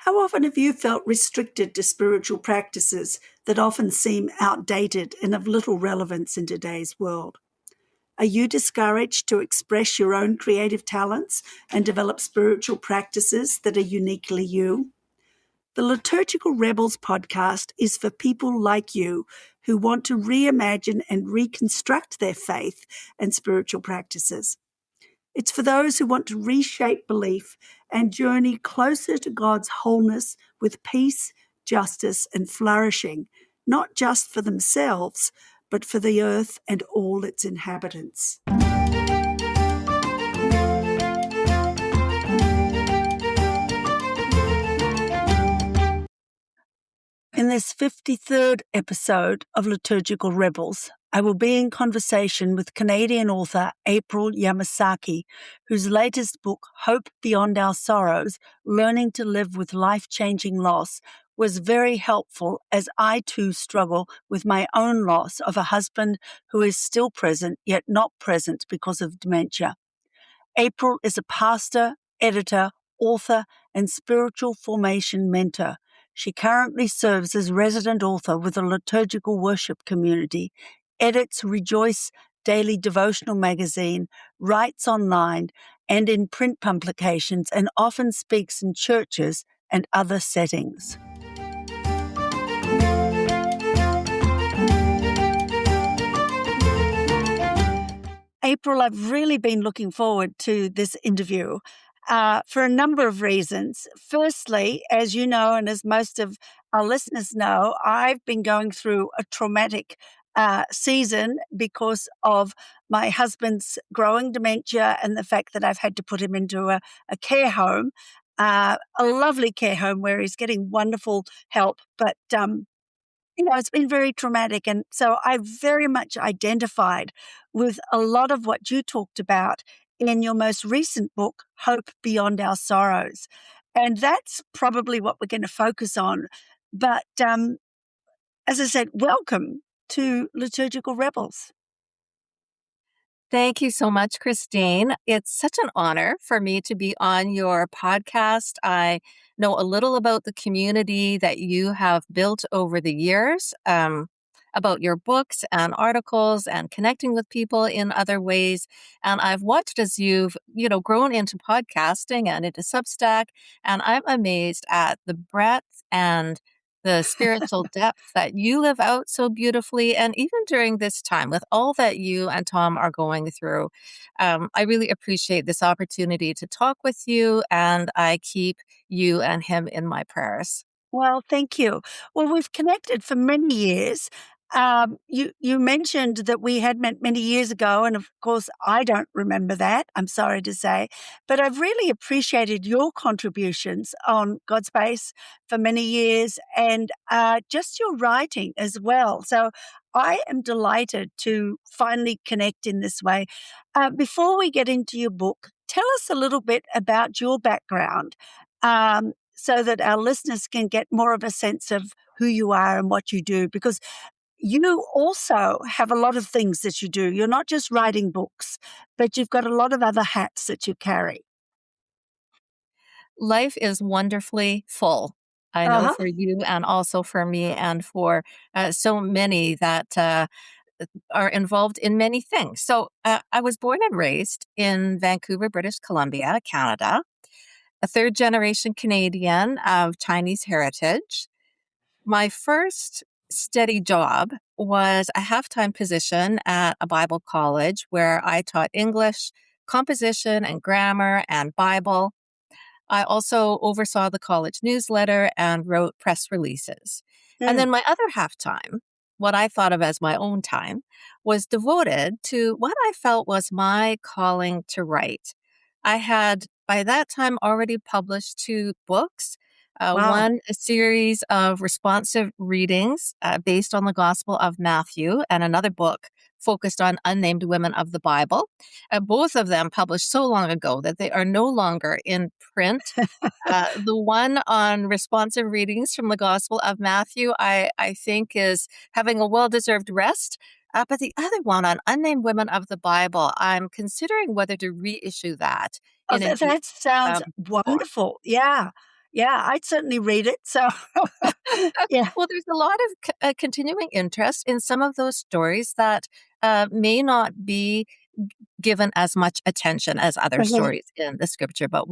How often have you felt restricted to spiritual practices that often seem outdated and of little relevance in today's world? Are you discouraged to express your own creative talents and develop spiritual practices that are uniquely you? The Liturgical Rebels podcast is for people like you who want to reimagine and reconstruct their faith and spiritual practices. It's for those who want to reshape belief and journey closer to God's wholeness with peace, justice, and flourishing, not just for themselves, but for the earth and all its inhabitants. In this 53rd episode of Liturgical Rebels, I will be in conversation with Canadian author April Yamasaki, whose latest book, Hope Beyond Our Sorrows, Learning to Live with Life-Changing Loss, was very helpful as I too struggle with my own loss of a husband who is still present yet not present because of dementia. April is a pastor, editor, author, and spiritual formation mentor. She currently serves as resident author with a liturgical worship community, edits Rejoice daily devotional magazine, writes online and in print publications, and often speaks in churches and other settings. April, I've really been looking forward to this interview for a number of reasons. Firstly, as you know, and as most of our listeners know, I've been going through a traumatic season because of my husband's growing dementia and the fact that I've had to put him into a care home, a lovely care home where he's getting wonderful help. But it's been very traumatic. And so I very much identified with a lot of what you talked about in your most recent book, Hope Beyond Our Sorrows. And that's probably what we're going to focus on. But as I said, welcome to Liturgical Rebels. Thank you so much, Christine. It's such an honor for me to be on your podcast. I know a little about the community that you have built over the years, about your books and articles and connecting with people in other ways. And I've watched as you've, grown into podcasting and into Substack, and I'm amazed at the breadth and the spiritual depth that you live out so beautifully. And even during this time, with all that you and Tom are going through, I really appreciate this opportunity to talk with you, and I keep you and him in my prayers. Well, thank you. Well, we've connected for many years. You mentioned that we had met many years ago, and of course, I don't remember that, I'm sorry to say, but I've really appreciated your contributions on God's Space for many years and just your writing as well. So I am delighted to finally connect in this way. Before we get into your book, tell us a little bit about your background. So that our listeners can get more of a sense of who you are and what you do, because you also have a lot of things that you do. You're not just writing books, but you've got a lot of other hats that you carry. Life is wonderfully full. I know for you and also for me and for so many that are involved in many things. So I was born and raised in Vancouver, British Columbia, Canada, a third-generation Canadian of Chinese heritage. My first steady job was a half-time position at a Bible college where I taught English, composition and grammar, and Bible. I also oversaw the college newsletter and wrote press releases. And then my other half-time, what I thought of as my own time, was devoted to what I felt was my calling to write. I had, by that time, already published 2 books. One, a series of responsive readings based on the Gospel of Matthew, and another book focused on unnamed women of the Bible. Both of them published so long ago that they are no longer in print. The one on responsive readings from the Gospel of Matthew, I think, is having a well-deserved rest. But the other one on unnamed women of the Bible, I'm considering whether to reissue that. That sounds wonderful. Yeah. Yeah, I'd certainly read it. So, yeah. Well, there's a lot of continuing interest in some of those stories that may not be given as much attention as other Mhm. stories in the scripture. But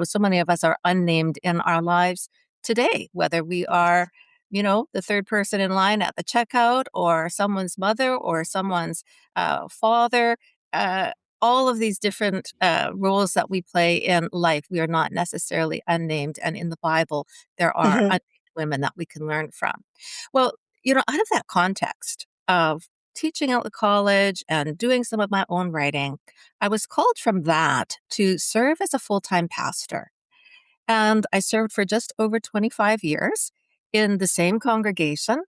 so many of us are unnamed in our lives today, whether we are, the third person in line at the checkout or someone's mother or someone's father. Uh, all of these different roles that we play in life, we are not necessarily unnamed. And in the Bible, there are Mhm. unnamed women that we can learn from. Well, out of that context of teaching out the college and doing some of my own writing, I was called from that to serve as a full time pastor. And I served for just over 25 years in the same congregation.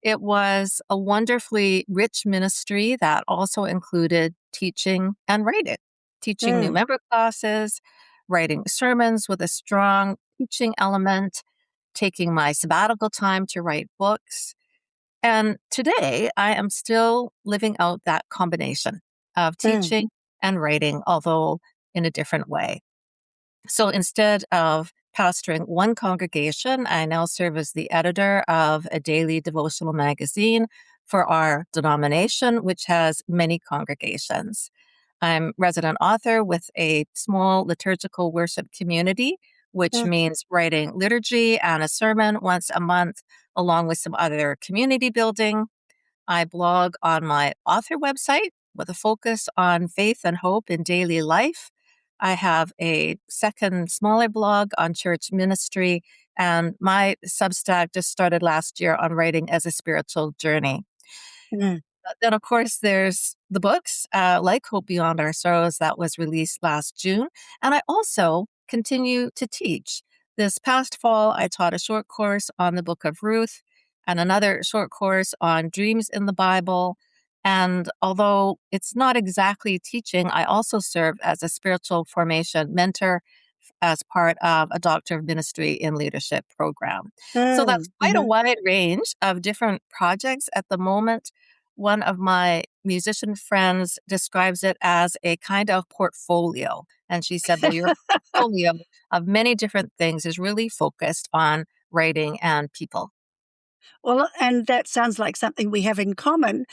It was a wonderfully rich ministry that also included teaching and writing, teaching new Mm, member classes, writing sermons with a strong teaching element, taking my sabbatical time to write books. And today, I am still living out that combination of mm, teaching and writing, although in a different way. So instead of pastoring one congregation, I now serve as the editor of a daily devotional magazine for our denomination, which has many congregations. I'm resident author with a small liturgical worship community, which mm, means writing liturgy and a sermon once a month, along with some other community building. I blog on my author website with a focus on faith and hope in daily life. I have a second smaller blog on church ministry, and my Substack just started last year on writing as a spiritual journey. mm. Then, of course, there's the books, like Hope Beyond Our Sorrows, that was released last June. And I also continue to teach. This past fall, I taught a short course on the book of Ruth and another short course on dreams in the Bible. And although it's not exactly teaching, I also serve as a spiritual formation mentor as part of a Doctor of Ministry in Leadership program. So that's Mm, quite a mhm. wide range of different projects at the moment. One of my musician friends describes it as a kind of portfolio. And she said, well, your portfolio of many different things is really focused on writing and people. Well, and that sounds like something we have in common,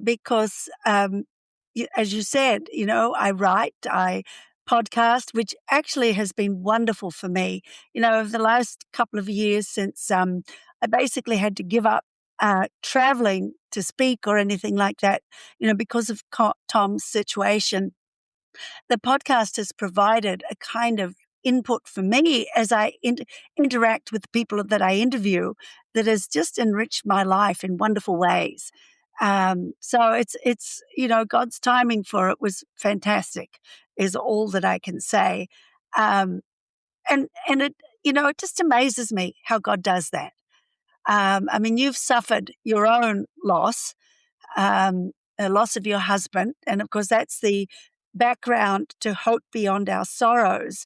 because, as you said, I write, I podcast, which actually has been wonderful for me. Over the last couple of years since I basically had to give up traveling to speak or anything like that, because of Tom's situation. The podcast has provided a kind of input for me as I interact with the people that I interview that has just enriched my life in wonderful ways. So it's God's timing for it was fantastic, is all that I can say. Um, and it just amazes me how God does that. I mean, you've suffered your own loss, a loss of your husband. And of course, that's the background to Hope Beyond Our Sorrows.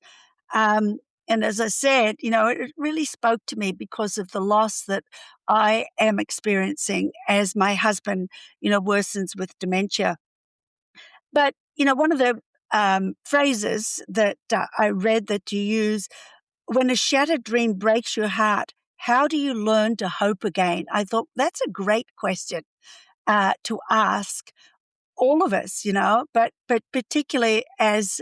Um, and as I said, it really spoke to me because of the loss that I am experiencing as my husband, worsens with dementia. But, one of the phrases that I read that you use, when a shattered dream breaks your heart, how do you learn to hope again? I thought that's a great question to ask all of us, but particularly as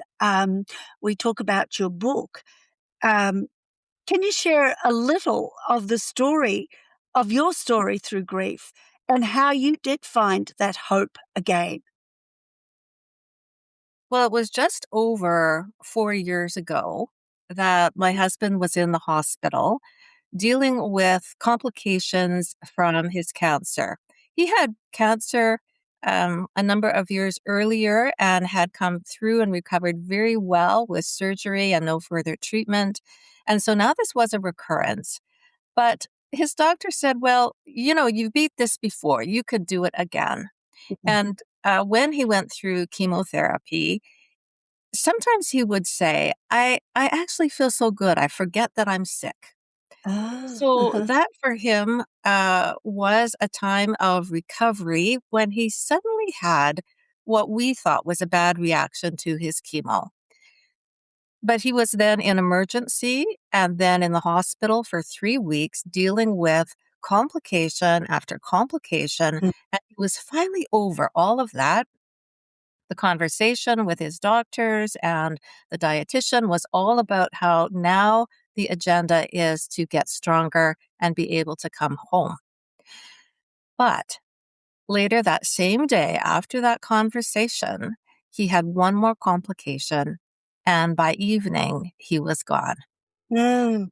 we talk about your book. Um, can you share a little of the story of your story through grief and how you did find that hope again? Well, it was just over 4 years ago that my husband was in the hospital dealing with complications from his cancer. He had cancer a number of years earlier and had come through and recovered very well with surgery and no further treatment. And so now this was a recurrence. But his doctor said, well, you beat this before. You could do it again. Mhm. And when he went through chemotherapy, sometimes he would say, I actually feel so good. I forget that I'm sick. Ah, So uh-huh. that for him was a time of recovery when he suddenly had what we thought was a bad reaction to his chemo. But he was then in emergency and then in the hospital for 3 weeks dealing with complication after complication, Mm. and he was finally over all of that. The conversation with his doctors and the dietitian was all about how now the agenda is to get stronger and be able to come home. But later that same day, after that conversation, he had one more complication, and by evening, he was gone. Mm.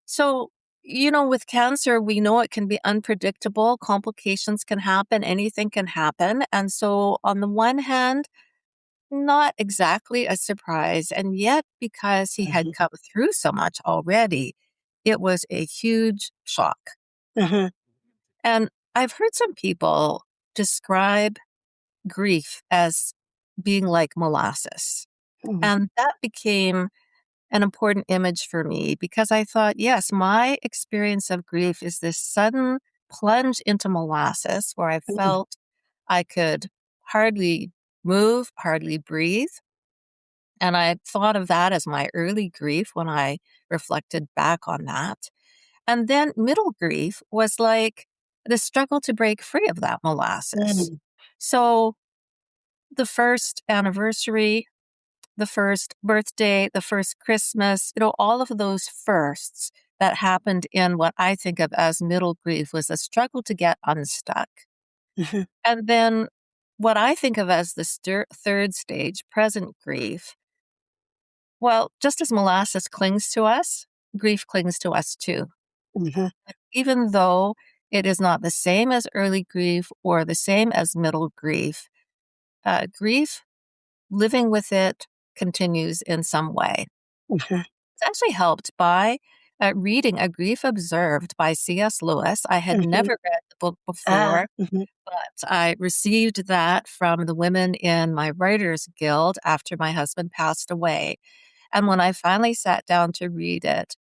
So, with cancer, we know it can be unpredictable. Complications can happen, anything can happen. And so, on the one hand, not exactly a surprise. And yet, because he had Mhm. come through so much already, it was a huge shock. Mhm. And I've heard some people describe grief as being like molasses. Mhm. And that became an important image for me because I thought, yes, my experience of grief is this sudden plunge into molasses where I Mhm. felt I could hardly move, hardly breathe. And I thought of that as my early grief when I reflected back on that. And then middle grief was like the struggle to break free of that molasses. Mm. So the first anniversary, the first birthday, the first Christmas, all of those firsts that happened in what I think of as middle grief was a struggle to get unstuck. Mhm. And then what I think of as the third stage, present grief, well, just as molasses clings to us, grief clings to us too. Mhm. Even though it is not the same as early grief or the same as middle grief, grief, living with it, continues in some way. Mhm. It's actually helped by reading A Grief Observed by C.S. Lewis. I had Mhm. never read the book Ah. before, Mhm. but I received that from the women in my Writers Guild after my husband passed away. And when I finally sat down to read it,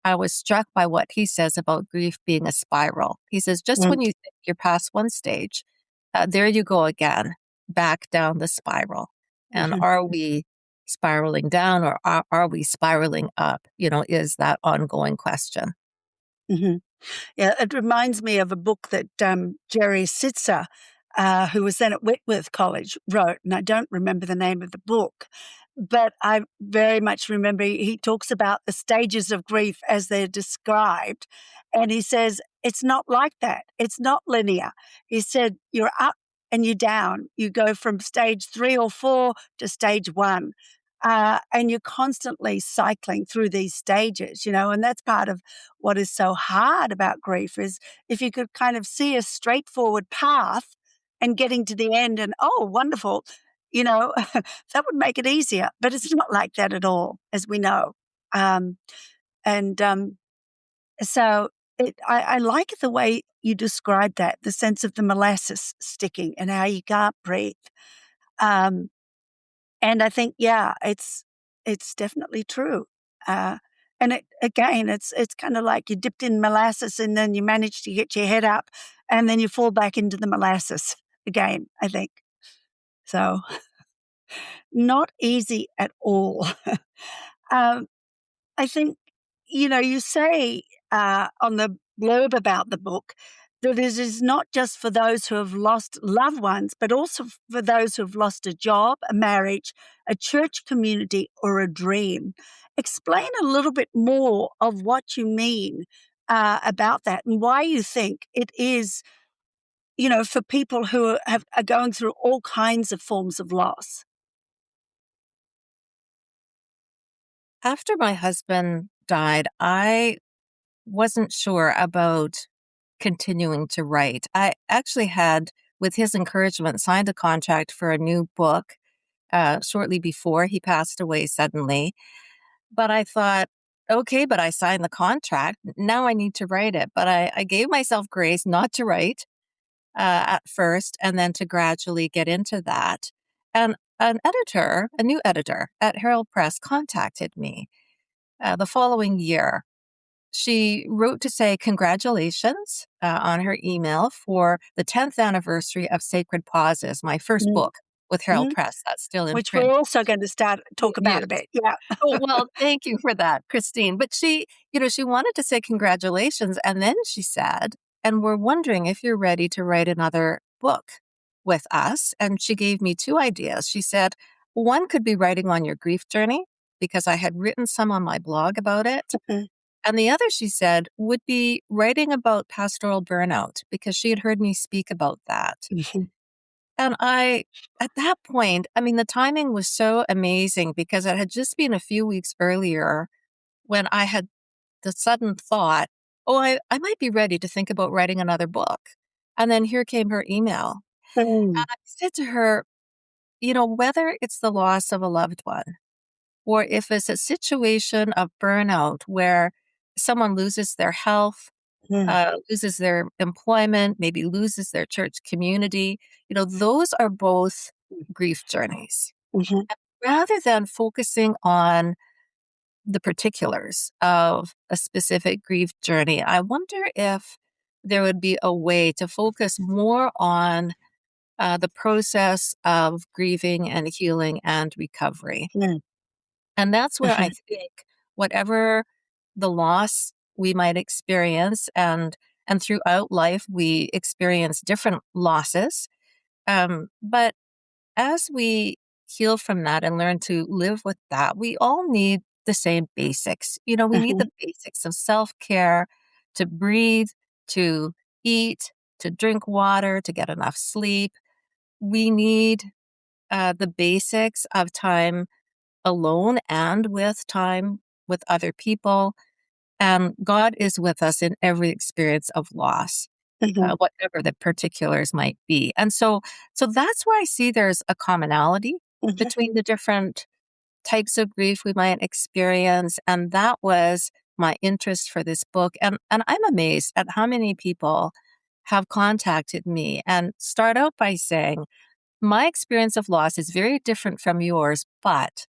I was struck by what he says about grief being a spiral. He says, just Mm. when you think you're past one stage, there you go again, back down the spiral. And Mhm. are we spiraling down or are we spiraling up? Is that ongoing question. Mhm. Yeah, it reminds me of a book that Jerry Sitzer, who was then at Whitworth College, wrote, and I don't remember the name of the book, but I very much remember he talks about the stages of grief as they're described, and he says it's not like that. It's not linear. He said you're up and you're down. You go from stage 3 or 4 to stage 1. And you're constantly cycling through these stages, and that's part of what is so hard about grief is if you could kind of see a straightforward path and getting to the end and, oh, wonderful, that would make it easier. But it's not like that at all, as we know. Um, and so I like the way you described that, the sense of the molasses sticking and how you can't breathe. Um, and I think, yeah, it's definitely true. Uh, and it's kinda like you dipped in molasses and then you manage to get your head up, and then you fall back into the molasses again, I think. So, not easy at all. Um, I think, you say, on the blurb about the book that it is not just for those who have lost loved ones, but also for those who have lost a job, a marriage, a church community, or a dream. Explain a little bit more of what you mean about that and why you think it is, for people who are going through all kinds of forms of loss. After my husband died, I wasn't sure about continuing to write. I actually had, with his encouragement, signed a contract for a new book shortly before he passed away suddenly. But I thought, okay, but I signed the contract. Now I need to write it. But I gave myself grace not to write at first and then to gradually get into that. And a new editor at Herald Press contacted me the following year. She wrote to say congratulations on her email for the 10th anniversary of Sacred Pauses, my first Mm. book. with Harold Mhm. Press. That's still in Which we're print. also going to start talk about Yes. a bit. Yeah. Oh, well, thank you for that, Christine. But she wanted to say congratulations. And then she said, and we're wondering if you're ready to write another book with us. And she gave me two ideas. She said, one could be writing on your grief journey, because I had written some on my blog about it. Mhm. And the other, she said, would be writing about pastoral burnout, because she had heard me speak about that. Mhm. And at that point, I mean, the timing was so amazing, because it had just been a few weeks earlier when I had the sudden thought, oh, I might be ready to think about writing another book. And then here came her email. Mm. And I said to her, whether it's the loss of a loved one, or if it's a situation of burnout where someone loses their health, Mm. loses their employment, maybe loses their church community, those are both grief journeys. Mhm. Rather than focusing on the particulars of a specific grief journey, I wonder if there would be a way to focus more on the process of grieving and healing and recovery. Mm. And that's where I Mhm. think whatever the loss we might experience, and throughout life we experience different losses. But as we heal from that and learn to live with that, we all need the same basics. We need Mhm. the basics of self-care, to breathe, to eat, to drink water, to get enough sleep. We need the basics of time alone and with time with other people. And God is with us in every experience of loss, Mhm. whatever the particulars might be. And so that's where I see there's a commonality Mhm. between the different types of grief we might experience. And that was my interest for this book. And I'm amazed at how many people have contacted me and start out by saying, my experience of loss is very different from yours, but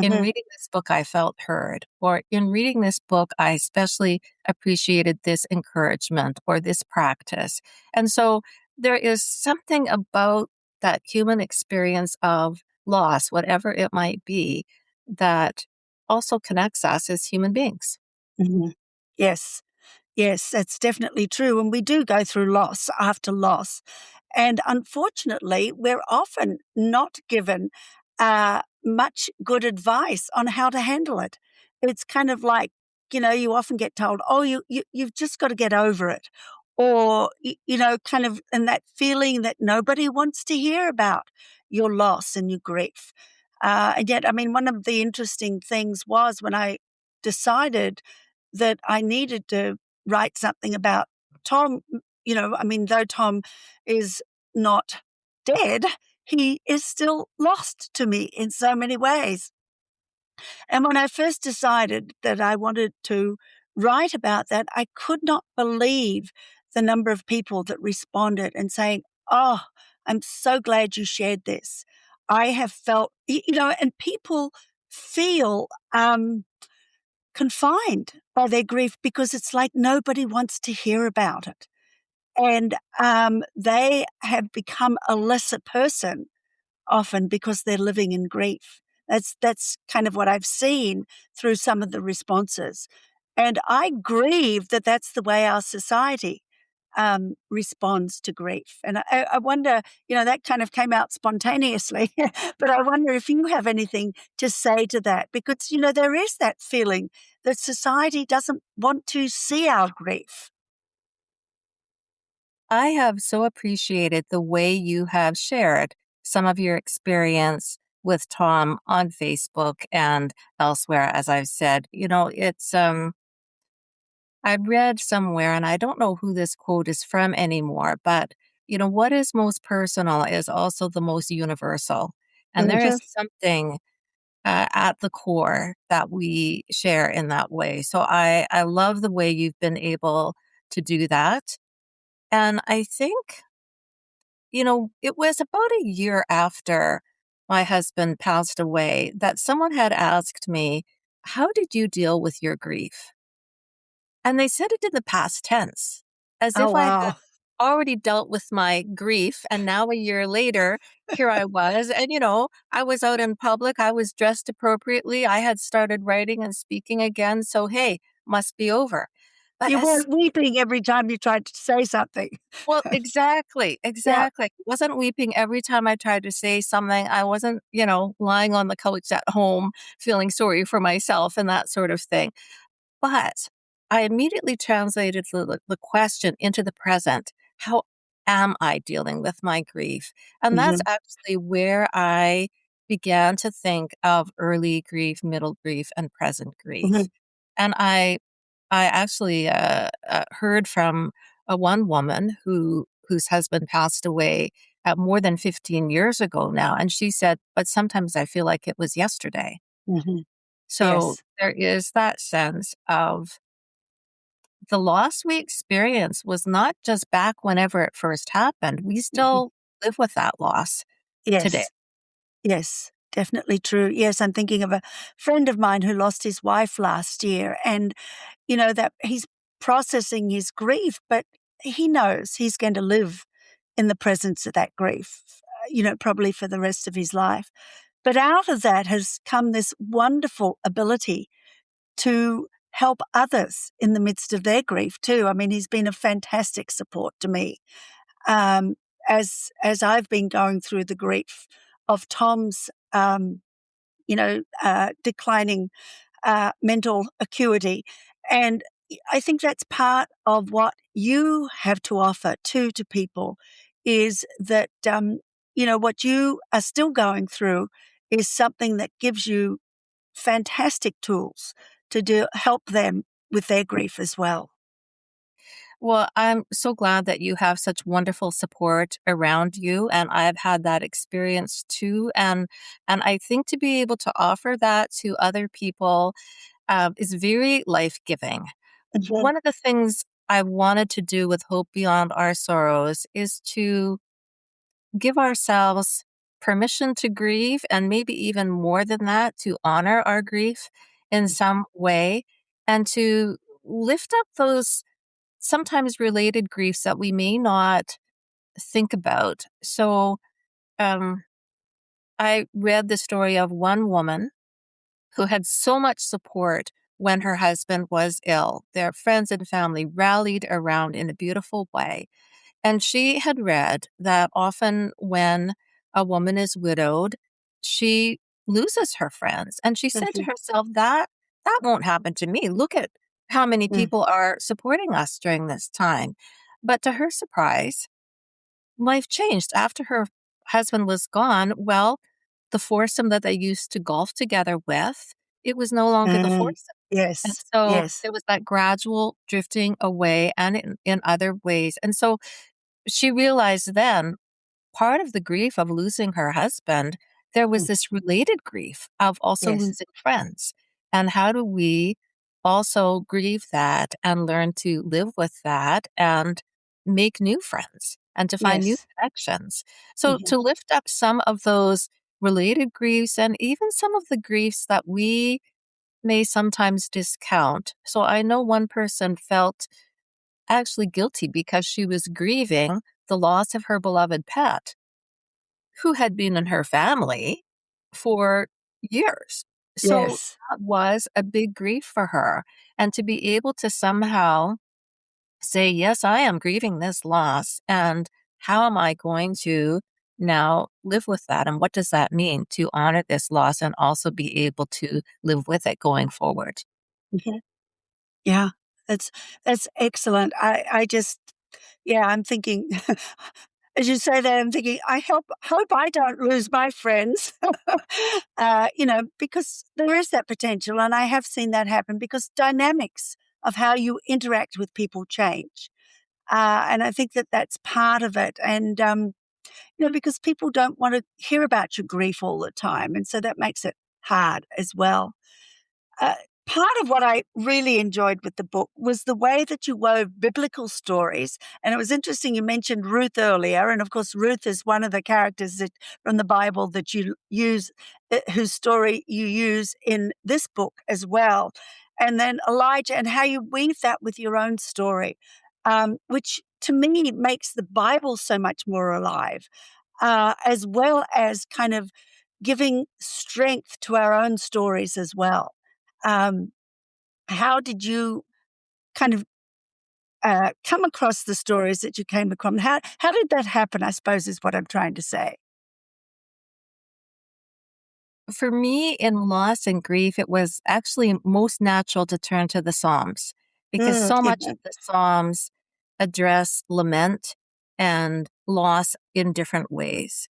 in Mhm. reading this book, I felt heard, or in reading this book, I especially appreciated this encouragement or this practice. And so there is something about that human experience of loss, whatever it might be, that also connects us as human beings. Mhm. Yes. Yes, that's definitely true. And we do go through loss after loss. And unfortunately, we're often not given much good advice on how to handle it. It's kind of like, you often get told, oh, you've just got to get over it. Or, kind of, and that feeling that nobody wants to hear about your loss and your grief. And yet, I mean, one of the interesting things was when I decided that I needed to write something about Tom. I mean, though Tom is not dead, he is still lost to me in so many ways. And when I first decided that I wanted to write about that, I could not believe the number of people that responded and saying, "Oh, I'm so glad you shared this. I have felt," and people feel confined by their grief because it's like nobody wants to hear about it. And they have become a lesser person often because they're living in grief. That's kind of what I've seen through some of the responses. And I grieve that that's the way our society responds to grief. And I wonder, that kind of came out spontaneously, but I wonder if you have anything to say to that, because, there is that feeling that society doesn't want to see our grief. I have so appreciated the way you have shared some of your experience with Tom on Facebook and elsewhere, as I've said. I read somewhere, and I don't know who this quote is from anymore, but what is most personal is also the most universal. And there Mhm. is something at the core that we share in that way. So I love the way you've been able to do that. And I think, it was about a year after my husband passed away that someone had asked me, how did you deal with your grief? And they said it in the past tense, as Oh, if I had wow. already dealt with my grief. And now a year later, here I was. And, I was out in public. I was dressed appropriately. I had started writing and speaking again. So, hey, must be over. But You weren't weeping every time you tried to say something. well, exactly, Yeah. exactly. I wasn't weeping every time I tried to say something. I wasn't, lying on the couch at home feeling sorry for myself and that sort of thing. But I immediately translated the question into the present. How am I dealing with my grief? And that's Mhm, actually where I began to think of early grief, middle grief, and present grief. mhm, And I actually heard from one woman whose husband passed away more than 15 years ago now, and she said, "But sometimes I feel like it was yesterday." mhm. So Yes. there is that sense of the loss we experience was not just back whenever it first happened. We Mhm. still live with that loss today. Yes. Yes, definitely true. Yes, I'm thinking of a friend of mine who lost his wife last year, and, that he's processing his grief, but he knows he's going to live in the presence of that grief, probably for the rest of his life. But out of that has come this wonderful ability to help others in the midst of their grief too. I mean, he's been a fantastic support to me, um, as I've been going through the grief of Tom's, declining mental acuity. And I think that's part of what you have to offer too to people is that, what you are still going through is something that gives you fantastic tools to help them with their grief as well. Well, I'm so glad that you have such wonderful support around you, and I've had that experience too. And I think to be able to offer that to other people is very life giving. Mhm. One of the things I wanted to do with Hope Beyond Our Sorrows is to give ourselves permission to grieve, and maybe even more than that, to honor our grief in some way, and to lift up those sometimes related griefs that we may not think about. So, um, I read the story of one woman who had so much support when her husband was ill. Their friends and family rallied around in a beautiful way. And she had read that often when a woman is widowed, she loses her friends. And she said to Mhm. herself, that won't happen to me. Look at how many Mm. people are supporting us during this time. But to her surprise, life changed after her husband was gone. Well, the foursome that they used to golf together with, it was no longer the Mm. foursome. And Yes, so yes. there was that gradual drifting away and in other ways. And so she realized then part of the grief of losing her husband, there was Mm. this related grief of also Yes, losing friends. And how do we also grieve that and learn to live with that and make new friends and to find new yes. connections? So, Mhm. to lift up some of those related griefs and even some of the griefs that we may sometimes discount. So, I know one person felt actually guilty because she was grieving the loss of her beloved pet who had been in her family for years. So Yes. that was a big grief for her. And to be able to somehow say, yes, I am grieving this loss. And how am I going to now live with that? And what does that mean to honor this loss and also be able to live with it going forward? Mhm. Yeah, that's that's excellent. I just yeah, I'm thinking as you say that, I'm thinking, hope I don't lose my friends, because there is that potential, and I have seen that happen because dynamics of how you interact with people change, and I think that that's part of it, and, because people don't wanna hear about your grief all the time, and so that makes it hard as well. Uh, Part of what I really enjoyed with the book was the way that you wove biblical stories. And it was interesting you mentioned Ruth earlier. And of course, Ruth is one of the characters from the Bible that you use, whose story you use in this book as well. And then Elijah and how you weave that with your own story, which to me, makes the Bible so much more alive, as well as kind of giving strength to our own stories as well. Um, how did you kind of come across the stories that you came across? How did that happen, I suppose, is what I'm trying to say. For me, in loss and grief, it was actually most natural to turn to the Psalms because Mm, so much yeah. of the Psalms address lament and loss in different ways.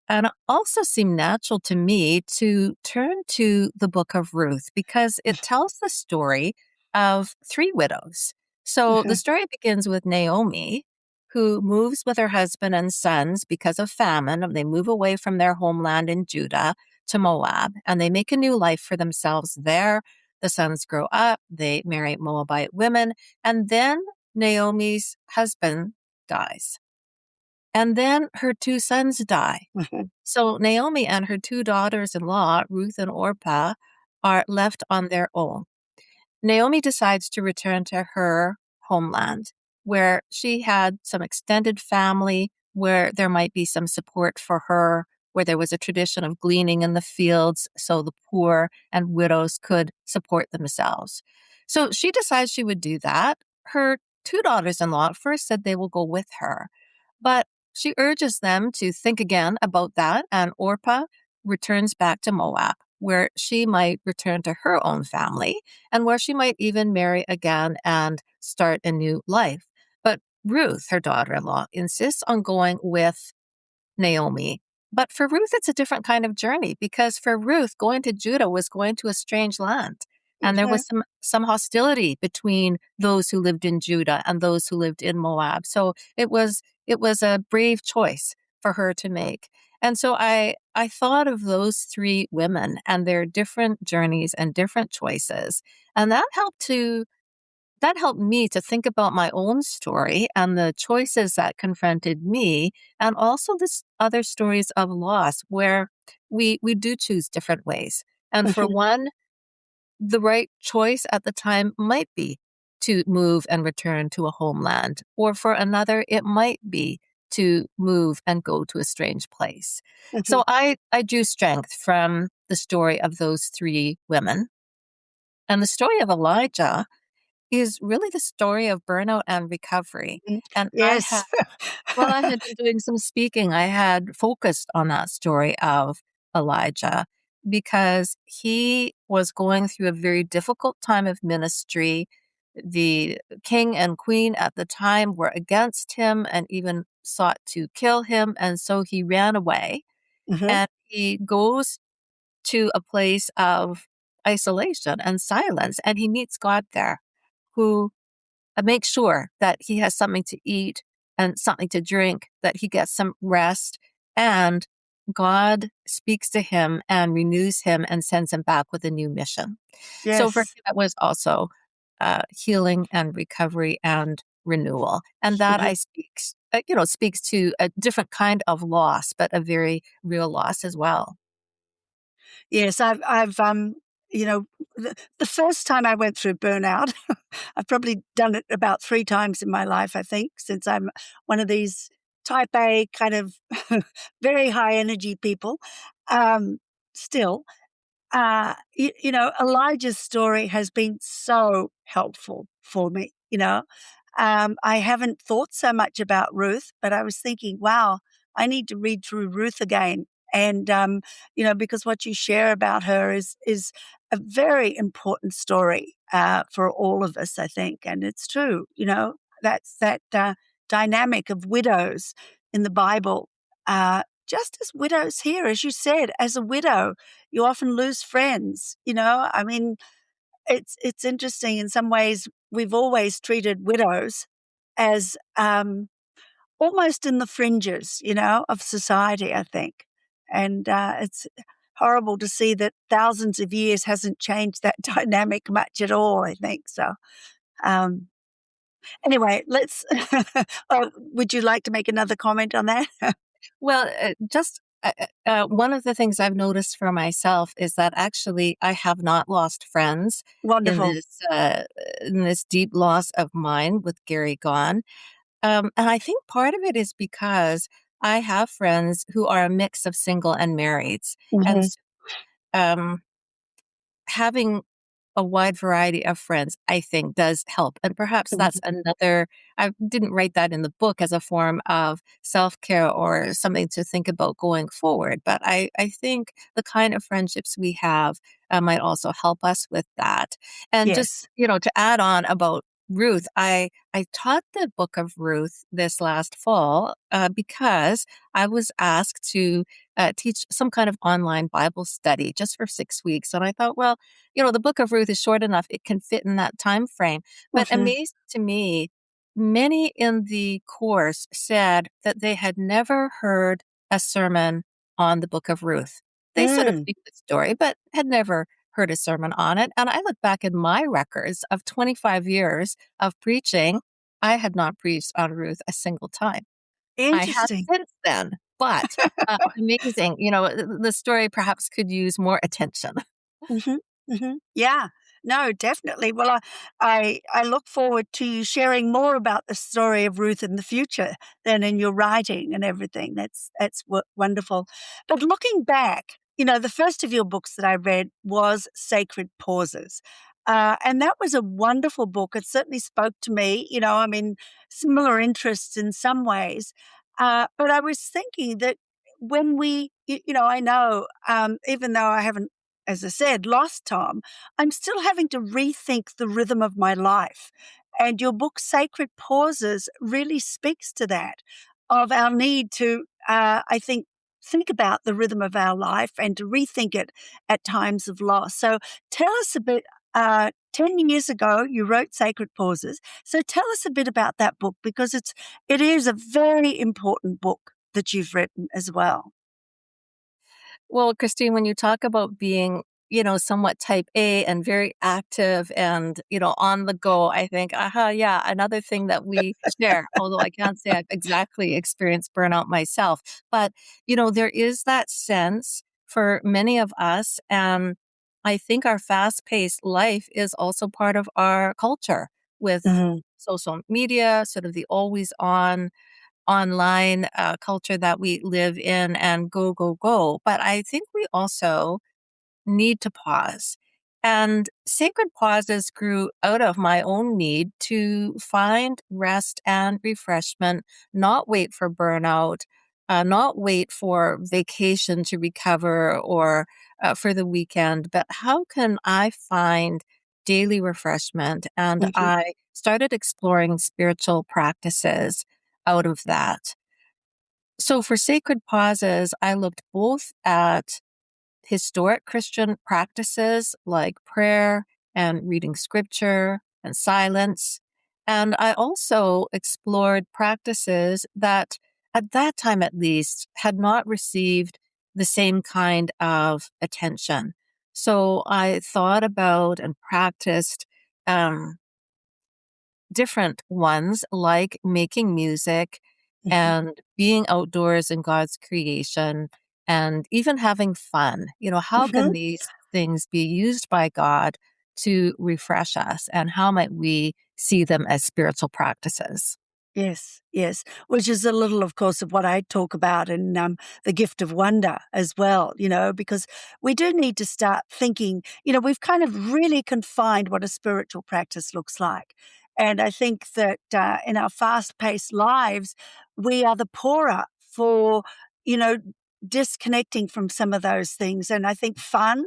And it also seemed natural to me to turn to the book of Ruth because it tells the story of three widows. So the story begins with Naomi, who moves with her husband and sons because of famine. They move away from their homeland in Judah to Moab, and they make a new life for themselves there. The sons grow up, they marry Moabite women, and then Naomi's husband dies. And then her two sons die. So Naomi and her two daughters in law, Ruth and Orpah, are left on their own. Naomi decides to return to her homeland, where she had some extended family, where there might be some support for her, where there was a tradition of gleaning in the fields so the poor and widows could support themselves. So she decides she would do that. Her two daughters in law at first said they will go with her, but she urges them to think again about that, and Orpah returns back to Moab, where she might return to her own family and where she might even marry again and start a new life. But Ruth, her daughter in law, insists on going with Naomi. But for Ruth, it's a different kind of journey because for Ruth, going to Judah was going to a strange land. And there Okay. was some hostility between those who lived in Judah and those who lived in Moab. So it was a brave choice for her to make. And so I thought of those three women and their different journeys and different choices. And that helped me to think about my own story and the choices that confronted me, and also this other stories of loss where we do choose different ways. And for one, the right choice at the time might be to move and return to a homeland, or for another, it might be to move and go to a strange place. So I drew strength from the story of those three women. And the story of Elijah is really the story of burnout and recovery. And Yes. while I had been doing some speaking, I had focused on that story of Elijah because he was going through a very difficult time of ministry. The king and queen at the time were against him and even sought to kill him. And so he ran away Mhm. and he goes to a place of isolation and silence. And he meets God there, who makes sure that he has something to eat and something to drink, that he gets some rest. And God speaks to him and renews him and sends him back with a new mission. So for him, Yes. it was also healing and recovery and renewal. And that Mhm. speaks to a different kind of loss, but a very real loss as well. Yes, you know, the first time I went through burnout, I've probably done it about 3 times in my life, I think, since I'm one of these type A kind of very high energy people, um, still. Elijah's story has been so helpful for me, you know? I haven't thought so much about Ruth, but I was thinking, wow, I need to read through Ruth again. And, because what you share about her is a very important story for all of us, I think. And it's true, that's that dynamic of widows in the Bible. Just as widows here, as you said, as a widow, you often lose friends, I mean, it's interesting in some ways, we've always treated widows as, almost in the fringes, of society, I think, and, it's horrible to see that thousands of years hasn't changed that dynamic much at all, I think, so, um, anyway, let's would you like to make another comment on that? Well, just one of the things I've noticed for myself is that actually I have not lost friends in Wonderful. this uh, in this deep loss of mine with Gary gone. And I think part of it is because I have friends who are a mix of single and marrieds. And Hmm. um, having a wide variety of friends, I think, does help. And perhaps that's another, I didn't write that in the book as a form of self care or something to think about going forward. But I think the kind of friendships we have might also help us with that. And just, Yes. to add on about Ruth, I taught the book of Ruth this last fall because I was asked to teach some kind of online Bible study just for 6 weeks. And I thought, well, the book of Ruth is short enough, it can fit in that time frame. But Hmm. amazing to me, many in the course said that they had never heard a sermon on the book of Ruth. They sort of Mm. knew the story, but had never heard a sermon on it. And I look back in my records of 25 years of preaching, I had not preached on Ruth a single time. I have Interesting. since then, but amazing. The story perhaps could use more attention. Mhm, mhm. Yeah. No, definitely. Well, I look forward to you sharing more about the story of Ruth in the future than in your writing and everything. That's wonderful. But looking back, the first of your books that I read was Sacred Pauses. And that was a wonderful book. It certainly spoke to me. I mean, similar interests in some ways. But I was thinking that when I know, even though I haven't, as I said, lost Tom, I'm still having to rethink the rhythm of my life. And your book, Sacred Pauses, really speaks to that, of our need to, I think about the rhythm of our life and to rethink it at times of loss. So tell us a bit. 10 years ago, you wrote Sacred Pauses. So tell us a bit about that book because it is a very important book that you've written as well. Well, Christine, when you talk about being, somewhat type A and very active and, on the go, I think, aha, yeah, another thing that we share, although I can't say I've exactly experienced burnout myself. But, there is that sense for many of us. And I think our fast paced life is also part of our culture with Mhm, social media, sort of the always on online culture that we live in and go, go, go. But I think we also need to pause. And sacred pauses grew out of my own need to find rest and refreshment, not wait for burnout, not wait for vacation to recover or for the weekend, but how can I find daily refreshment? And mhm, I started exploring spiritual practices out of that. So for sacred pauses, I looked both at historic Christian practices like prayer and reading scripture and silence. And I also explored practices that, at that time at least, had not received the same kind of attention. So I thought about and practiced um, different ones like making music mhm, and being outdoors in God's creation and even having fun. How mhm. can these things be used by God to refresh us? And how might we see them as spiritual practices? Yes, yes, which is a little, of course, of what I talk about in The Gift of Wonder as well, because we do need to start thinking, we've kind of really confined what a spiritual practice looks like. And I think that in our fast paced lives, we are the poorer for, you know, disconnecting from some of those things. And I think fun,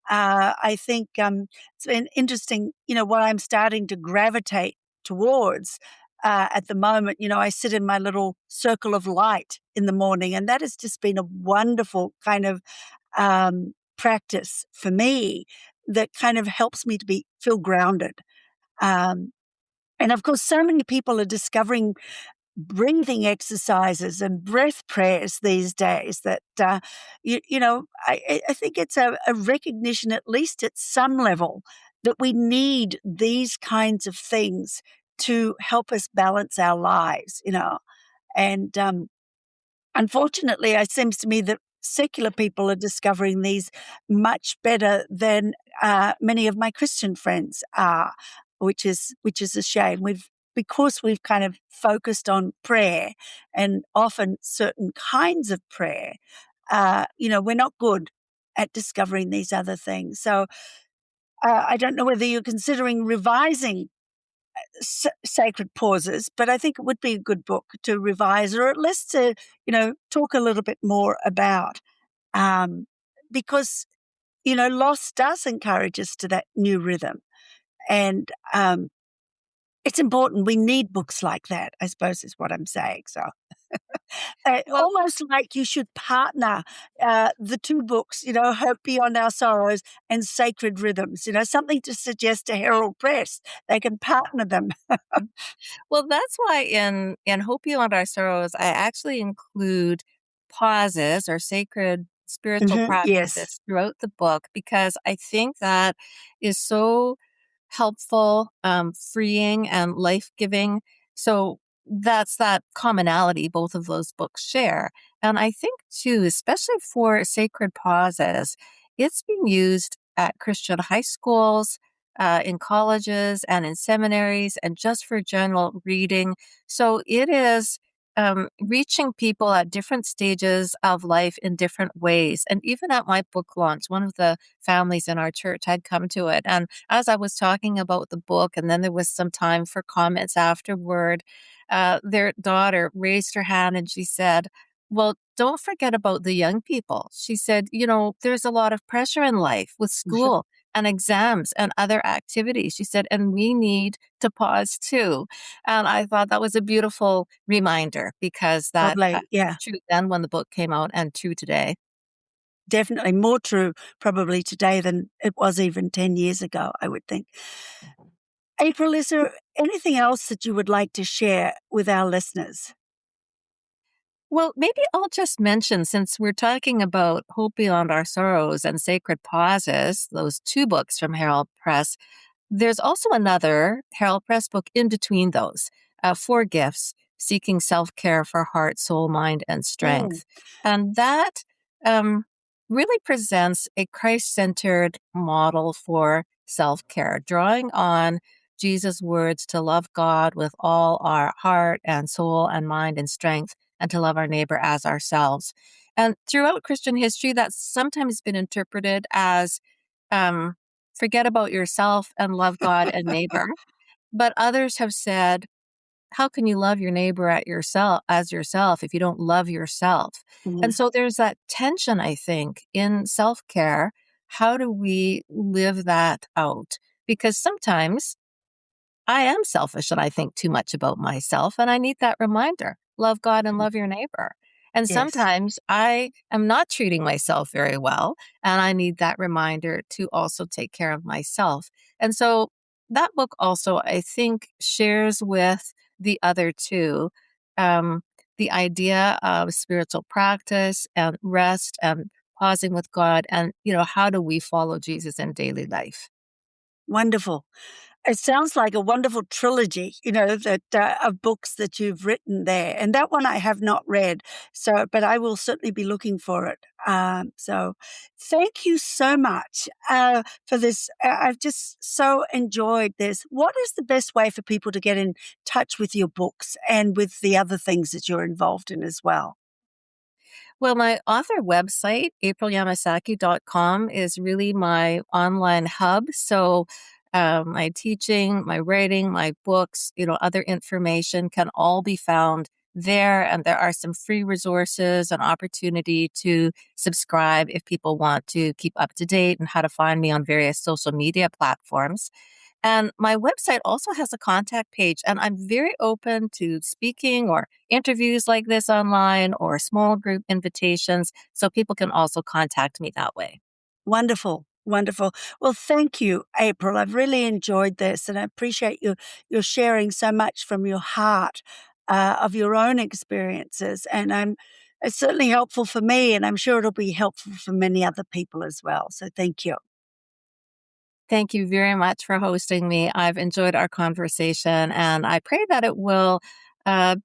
I think it's been interesting, what I'm starting to gravitate towards at the moment. I sit in my little circle of light in the morning, and that has just been a wonderful kind of practice for me that kind of helps me to feel grounded. Um, and of course, so many people are discovering breathing exercises and breath prayers these days that, I think it's a recognition, at least at some level, that we need these kinds of things to help us balance our lives. And unfortunately, it seems to me that secular people are discovering these much better than many of my Christian friends are, which is a shame. We've because we've kind of focused on prayer and often certain kinds of prayer, we're not good at discovering these other things. So I don't know whether you're considering revising Sacred Pauses, but I think it would be a good book to revise, or at least to, talk a little bit more about, because, loss does encourage us to that new rhythm. And it's important. We need books like that, I suppose is what I'm saying. So Well, almost like you should partner the two books, Hope Beyond Our Sorrows and Sacred Rhythms, something to suggest to Herald Press. They can partner them. well, that's why in Hope Beyond Our Sorrows, I actually include pauses or sacred spiritual Yes, practices throughout the book because I think that is so helpful, freeing, and life giving. So that's that commonality both of those books share. And I think, too, especially for sacred pauses, it's being used at Christian high schools, in colleges, and in seminaries, and just for general reading. So it is. Reaching people at different stages of life in different ways. And even at my book launch, one of the families in our church had come to it. And as I was talking about the book, and then there was some time for comments afterward, their daughter raised her hand and she said, well, don't forget about the young people. She said, there's a lot of pressure in life with school and exams and other activities. She said, and we need to pause too. And I thought that was a beautiful reminder because that lovely. Yeah, was true then when the book came out and true today. definitely more true probably today than it was even 10 years ago, I would think. April, is there anything else that you would like to share with our listeners? Well, maybe I'll just mention, since we're talking about Hope Beyond Our Sorrows and Sacred Pauses, those two books from Herald Press, there's also another Herald Press book in between those, Four Gifts, Seeking Self-Care for Heart, Soul, Mind, and Mm, Strength. And that um, really presents a Christ-centered model for self-care, drawing on Jesus' words to love God with all our heart and soul and mind and strength, and to love our neighbor as ourselves. And throughout Christian history, that's sometimes been interpreted as um, forget about yourself and love God and neighbor. But others have said, how can you love your neighbor at yourself as yourself if you don't love yourself? And mm, so there's that tension, I think, in self-care. How do we live that out? Because sometimes I am selfish and I think too much about myself, and I need that reminder. Love God and mm. love your neighbor. And Yes, sometimes I am not treating myself very well, and I need that reminder to also take care of myself. And so that book also, I think, shares with the other two um, the idea of spiritual practice and rest and pausing with God, and how do we follow Jesus in daily life? wonderful. It sounds like a wonderful trilogy, that of books that you've written there. And that one I have not read, but I will certainly be looking for it. So, thank you so much for this. I've just so enjoyed this. What is the best way for people to get in touch with your books and with the other things that you're involved in as well? Well, my author website, aprilyamasaki.com, is really my online hub. So my teaching, my writing, my books, other information can all be found there. And there are some free resources and opportunity to subscribe if people want to keep up to date and how to find me on various social media platforms. And my website also has a contact page, and I'm very open to speaking or interviews like this online or small group invitations, so people can also contact me that way. Wonderful, wonderful. Well, thank you, April. I've really enjoyed this, and I appreciate you sharing so much from your heart of your own experiences. And it's certainly helpful for me, and I'm sure it'll be helpful for many other people as well. So thank you. Thank you very much for hosting me. I've enjoyed our conversation, and I pray that it will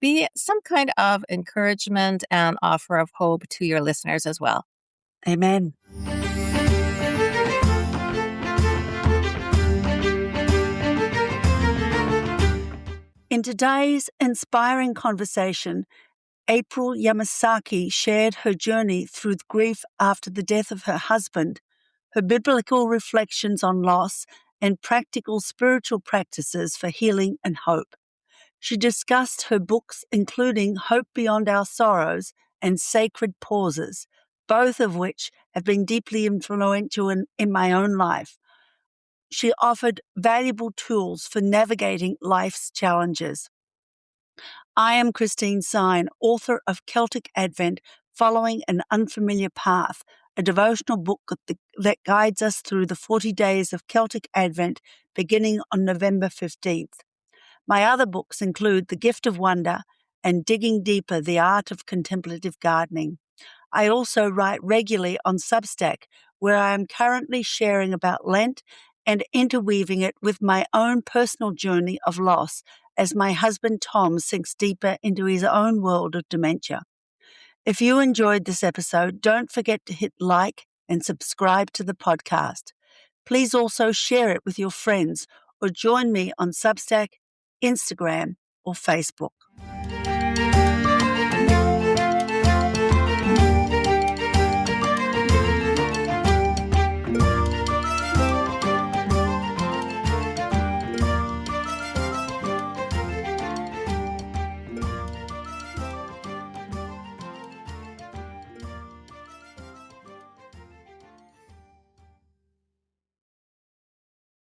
be some kind of encouragement and offer of hope to your listeners as well. Amen. In today's inspiring conversation, April Yamasaki shared her journey through grief after the death of her husband, her biblical reflections on loss, and practical spiritual practices for healing and hope. She discussed her books, including Hope Beyond Our Sorrows and Sacred Pauses, both of which have been deeply influential in my own life. She offered valuable tools for navigating life's challenges. I am Christine Sine, author of Celtic Advent, Following an Unfamiliar Path, a devotional book that guides us through the 40 days of Celtic Advent beginning on November 15th. My other books include The Gift of Wonder and Digging Deeper, The Art of Contemplative Gardening. I also write regularly on Substack, where I am currently sharing about Lent and interweaving it with my own personal journey of loss as my husband Tom sinks deeper into his own world of dementia. If you enjoyed this episode, don't forget to hit like and subscribe to the podcast. Please also share it with your friends or join me on Substack, Instagram, or Facebook.